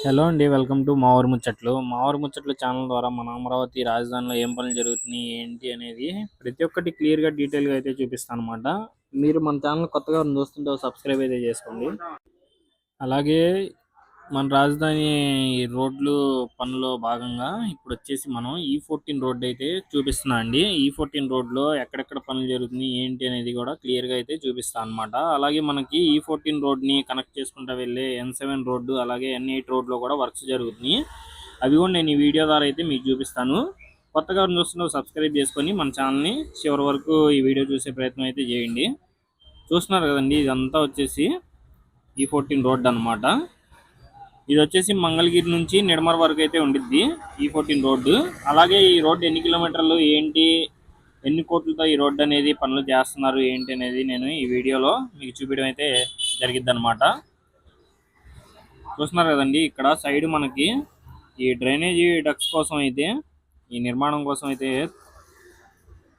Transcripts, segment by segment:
Hello అండి. Welcome to మా ఊరు ముచ్చట్లు. మా ఊరు ముచ్చట్లు ఛానల్ ద్వారా మన అమరావతి రాజధానిలో ఏం పనులు జరుగుతున్నాయి, ఏంటి అనేది ప్రతి ఒక్కటి క్లియర్‌గా, డీటెయిల్‌గా అయితే చూపిస్తానన్నమాట. మీరు మన ఛానల్ కొత్తగా ఎవరైనా చూస్తుంటే సబ్స్క్రైబ్ అయితే చేసుకోండి. అలాగే మన రాజధాని రోడ్లు పనులో భాగంగా ఇప్పుడొచ్చేసి మనం E14 రోడ్ అయితే చూపిస్తున్నా అండి. E14 రోడ్‌లో ఎక్కడెక్కడ పనులు జరుగుతున్నాయి, ఏంటి అనేది కూడా క్లియర్‌గా అయితే చూపిస్తా అన్నమాట. అలాగే మనకి E14 రోడ్‌ని కనెక్ట్ చేసుకుంటా వెళ్ళే N7 రోడ్డు అలాగే N8 రోడ్‌లో కూడా వర్క్స్ జరుగుతున్నాయి. అవి కూడా నేను ఈ వీడియో ద్వారా అయితే మీకు చూపిస్తాను. కొత్తగా ఎవరైనా చూస్తుంటే సబ్స్క్రైబ్ చేసుకొని మన ఛానల్‌ని చివరి వరకు ఈ వీడియో చూసే ప్రయత్నం అయితే చేయండి. చూస్తున్నారు కదండీ, ఇదంతా వచ్చేసి E14 రోడ్ అన్నమాట. ఇది వచ్చేసి మంగళగిరి నుంచి నిడమర్ వరకు అయితే ఉండిద్ది E14 రోడ్డు. అలాగే ఈ రోడ్డు ఎన్ని కిలోమీటర్లు, ఏంటి, ఎన్ని కోట్లతో ఈ రోడ్డు అనేది పనులు చేస్తున్నారు, ఏంటి అనేది నేను ఈ వీడియోలో మీకు చూపించడం అయితే జరిగిద్ది అనమాట. చూస్తున్నారు కదండి, ఇక్కడ సైడ్ మనకి ఈ డ్రైనేజీ డక్స్ కోసం అయితే ఈ నిర్మాణం కోసం అయితే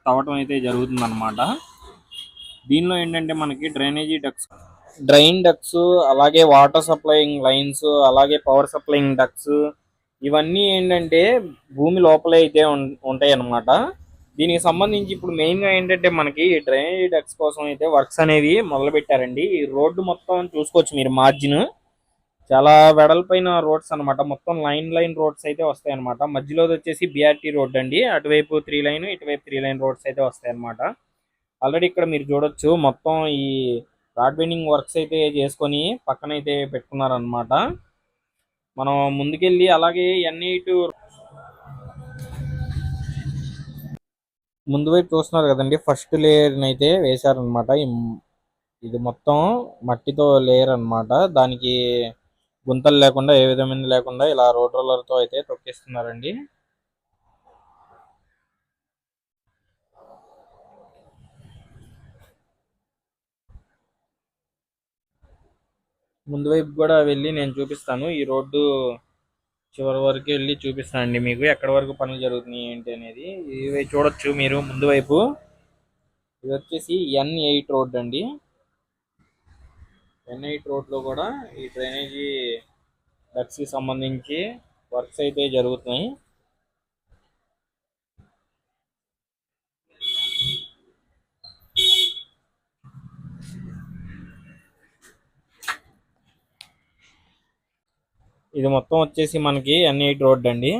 తవ్వటం అయితే జరుగుతుంది అనమాట. దీనిలో ఏంటంటే మనకి డ్రైన్ డక్స్ అలాగే వాటర్ సప్లయింగ్ లైన్స్ అలాగే పవర్ సప్లయింగ్ డక్స్ ఇవన్నీ ఏంటంటే భూమి లోపలే అయితే ఉంటాయి అన్నమాట. దీనికి సంబంధించి ఇప్పుడు మెయిన్ గా ఏంటంటే మనకి డ్రైనేజ్ డక్స్ కోసం అయితే వర్క్స్ అనేవి మొదలు పెట్టారండి. ఈ రోడ్డు మొత్తం చూసుకోవచ్చు మీరు, మార్జిన్ చాలా వెడల్పైన రోడ్స్ అన్నమాట. మొత్తం లైన్ రోడ్స్ అయితే వస్తాయి అనమాట. మధ్యలో వచ్చేసి BRT రోడ్ అండి, అటువైపు 3 లైన్ ఇటువైపు 3 లైన్ రోడ్స్ అయితే వస్తాయి అనమాట. ఆల్రెడీ ఇక్కడ మీరు చూడొచ్చు మొత్తం ఈ రాడ్ బెండింగ్ వర్క్స్ అయితే చేసుకొని పక్కన అయితే పెట్టుకున్నారనమాట. మనం ముందుకెళ్ళి అలాగే N8 ముందు వైపు చూస్తున్నారు కదండి, ఫస్ట్ లేయర్ అయితే వేశారనమాట. ఇది మొత్తం మట్టితో లేయర్ అన్నమాట. దానికి గుంతలు లేకుండా ఏ విధమైన లేకుండా ఇలా రోడ్ రోలర్ తో అయితే తొక్కిస్తున్నారండి. ముందు వైపు కూడా వెళ్ళి నేను చూపిస్తాను. ఈ రోడ్డు చివరి వరకు వెళ్ళి చూపిస్తానండి మీకు ఎక్కడి వరకు పనులు జరుగుతున్నాయి ఏంటి అనేది. ఇవి చూడొచ్చు మీరు ముందు వైపు. ఇది వచ్చేసి N8 రోడ్ అండి. N8 రోడ్ లో కూడా ఈ డ్రైనేజీ డక్స్ కి సంబంధించి వర్క్స్ అయితే జరుగుతున్నాయి. ఇది మొత్తం వచ్చేసి మనకి N8 రోడ్ అండి.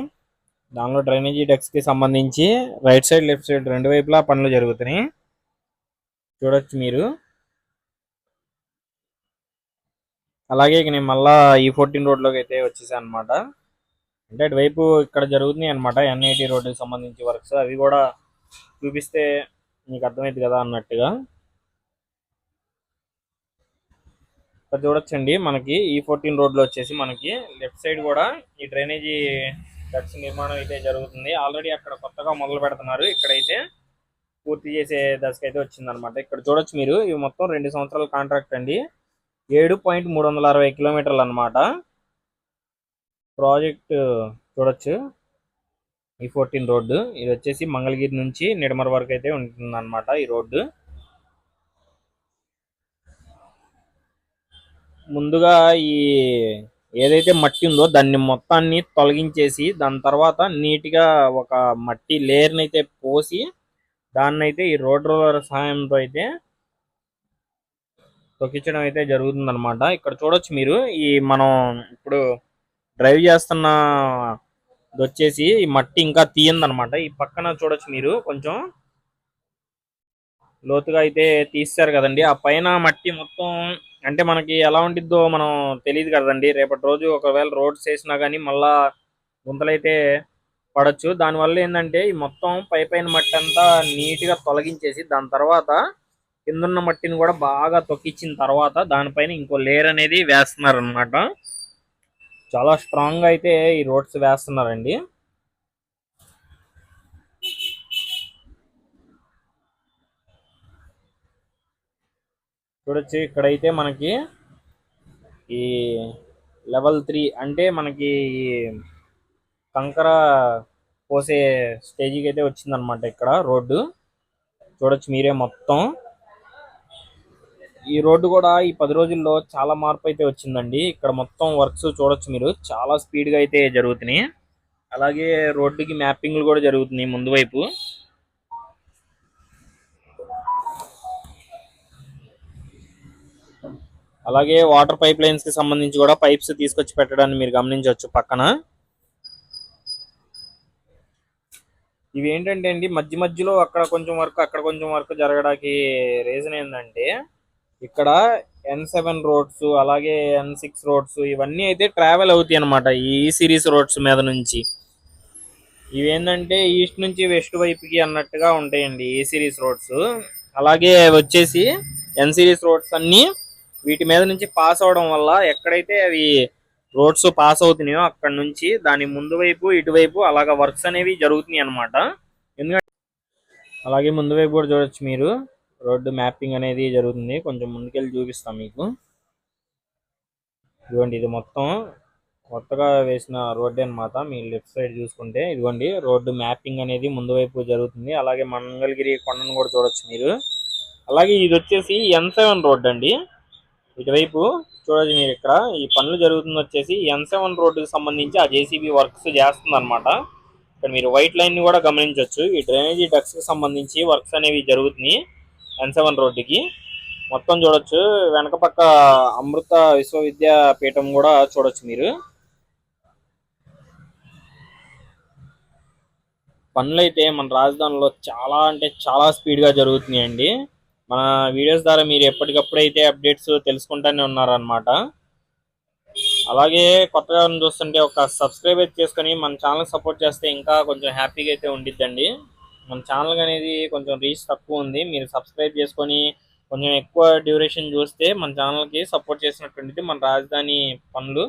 దానిలో డ్రైనేజీ డక్స్ కి సంబంధించి రైట్ సైడ్ లెఫ్ట్ సైడ్ రెండు వైపులా పనులు జరుగుతున్నాయి, చూడొచ్చు మీరు. అలాగే ఇక నేను మళ్ళా E14 రోడ్లోకి అయితే వచ్చేసాను అనమాట. అంటే అటువైపు ఇక్కడ జరుగుతున్నాయి అనమాట N80 రోడ్డుకి సంబంధించి వర్క్స్. అవి కూడా చూపిస్తే మీకు అర్థమైంది కదా అన్నట్టుగా. ఇక్కడ చూడొచ్చండి మనకి E14 రోడ్లో వచ్చేసి మనకి లెఫ్ట్ సైడ్ కూడా ఈ డ్రైనేజీ డక్స్ నిర్మాణం అయితే జరుగుతుంది. ఆల్రెడీ అక్కడ కొత్తగా మొదలు పెడుతున్నారు, ఇక్కడైతే పూర్తి చేసే దశకైతే వచ్చింది అనమాట. ఇక్కడ చూడొచ్చు మీరు, ఇవి మొత్తం 2 సంవత్సరాల కాంట్రాక్ట్ అండి. 7.360 కిలోమీటర్లు అనమాట ప్రాజెక్ట్. చూడొచ్చు E14 రోడ్డు. ఇది వచ్చేసి మంగళగిరి నుంచి నిడమర్ వరకు అయితే ఉంటుంది అనమాట ఈ రోడ్డు. ముందుగా ఈ ఏదైతే మట్టి ఉందో దాన్ని మొత్తాన్ని తొలగించేసి దాని తర్వాత నీట్గా ఒక మట్టి లేయర్ని అయితే పోసి దాన్ని అయితే ఈ రోడ్ రోలర్ సహాయంతో అయితే తొక్కించడం అయితే జరుగుతుంది అనమాట. ఇక్కడ చూడొచ్చు మీరు, ఈ మనం ఇప్పుడు డ్రైవ్ చేస్తున్న వచ్చేసి ఈ మట్టి ఇంకా తీయందనమాట. ఈ పక్కన చూడొచ్చు మీరు, కొంచెం లోతుగా అయితే తీస్తారు కదండి. ఆ పైన మట్టి మొత్తం అంటే మనకి ఎలా ఉండిద్దో మనం తెలియదు కదండి. రేపటి రోజు ఒకవేళ రోడ్స్ వేసినా కానీ మళ్ళా గుంతలైతే పడచ్చు. దానివల్ల ఏంటంటే ఈ మొత్తం పైన మట్టి అంతా నీట్గా తొలగించేసి దాని తర్వాత కిందున్న మట్టిని కూడా బాగా తొక్కించిన తర్వాత దానిపైన ఇంకో లేయర్ అనేది వేస్తున్నారు అనమాట. చాలా స్ట్రాంగ్ గా అయితే ఈ రోడ్స్ వేస్తున్నారండి. చూడొచ్చు ఇక్కడైతే మనకి ఈ లెవెల్ 3 అంటే మనకి ఈ కంకర పోసే స్టేజ్కి అయితే వచ్చిందనమాట ఇక్కడ రోడ్డు. చూడొచ్చు మీరే మొత్తం ఈ రోడ్డు కూడా ఈ 10 రోజుల్లో చాలా మార్పు అయితే వచ్చిందండి. ఇక్కడ మొత్తం వర్క్స్ చూడొచ్చు మీరు. చాలా స్పీడ్ గా అయితే జరుగుతున్నాయి. అలాగే రోడ్డుకి మ్యాపింగ్లు కూడా జరుగుతున్నాయి ముందు వైపు. అలాగే వాటర్ పైప్ లైన్స్ కి సంబంధించి కూడా పైప్స్ తీసుకొచ్చి పెట్టడాన్ని మీరు గమనించవచ్చు పక్కన. ఇవి ఏంటంటే అండి, మధ్య మధ్యలో అక్కడ కొంచెం వర్క్ జరగడానికి రీజన్ ఏంటంటే, ఇక్కడ N7 రోడ్స్ అలాగే N6 రోడ్స్ ఇవన్నీ అయితే ట్రావెల్ అవుతాయి అనమాట ఈ సిరీస్ రోడ్స్ మీద నుంచి. ఇవేంటంటే ఈస్ట్ నుంచి వెస్ట్ వైపుకి అన్నట్టుగా ఉంటాయండి ఈ సిరీస్ రోడ్స్. అలాగే వచ్చేసి ఎన్ సిరీస్ రోడ్స్ అన్ని వీటి మీద నుంచి పాస్ అవడం వల్ల ఎక్కడైతే అవి రోడ్స్ పాస్ అవుతున్నాయో అక్కడ నుంచి దాని ముందు వైపు ఇటువైపు అలాగా వర్క్స్ అనేవి జరుగుతున్నాయి అనమాట. ఎందుకంటే అలాగే ముందు వైపు కూడా చూడొచ్చు మీరు, రోడ్డు మ్యాపింగ్ అనేది జరుగుతుంది. కొంచెం ముందుకెళ్ళి చూపిస్తాం మీకు. ఇదిగోండి, ఇది మొత్తం కొత్తగా వేసిన రోడ్డు అన్నమాట. మీ లెఫ్ట్ సైడ్ చూసుకుంటే ఇదిగోండి రోడ్డు మ్యాపింగ్ అనేది ముందు వైపు జరుగుతుంది. అలాగే మంగళగిరి కొండను కూడా చూడొచ్చు మీరు. అలాగే ఇది వచ్చేసి N7 రోడ్ అండి. ఇటువైపు చూడొచ్చు మీరు. ఇక్కడ ఈ పనులు జరుగుతుంది వచ్చేసి N7 రోడ్డుకి సంబంధించి ఆ జేసీబీ వర్క్స్ చేస్తుంది అనమాట. ఇక్కడ మీరు వైట్ లైన్ ని కూడా గమనించవచ్చు. ఈ డ్రైనేజీ డక్స్ కి సంబంధించి వర్క్స్ అనేవి జరుగుతున్నాయి N7 రోడ్డుకి. మొత్తం చూడొచ్చు. వెనక పక్క అమృత విశ్వవిద్యాపీఠం కూడా చూడొచ్చు మీరు. పనులు అయితే మన రాజధానిలో చాలా అంటే చాలా స్పీడ్ గా జరుగుతున్నాయండి. మన వీడియోస్ ద్వారా మీరు ఎప్పటికప్పుడు అయితే అప్డేట్స్ తెలుసుకుంటానే ఉన్నారనమాట. అలాగే కొత్తగా చూస్తుంటే ఒక సబ్స్క్రైబ్ అయితే చేసుకొని మన ఛానల్ సపోర్ట్ చేస్తే ఇంకా కొంచెం హ్యాపీగా అయితే ఉండిద్దండి. మన ఛానల్ అనేది కొంచెం రీచ్ తక్కువ ఉంది. మీరు సబ్స్క్రైబ్ చేసుకొని కొంచెం ఎక్కువ డ్యూరేషన్ చూస్తే మన ఛానల్కి సపోర్ట్ చేసినట్టుండి మన రాజధాని పనులు.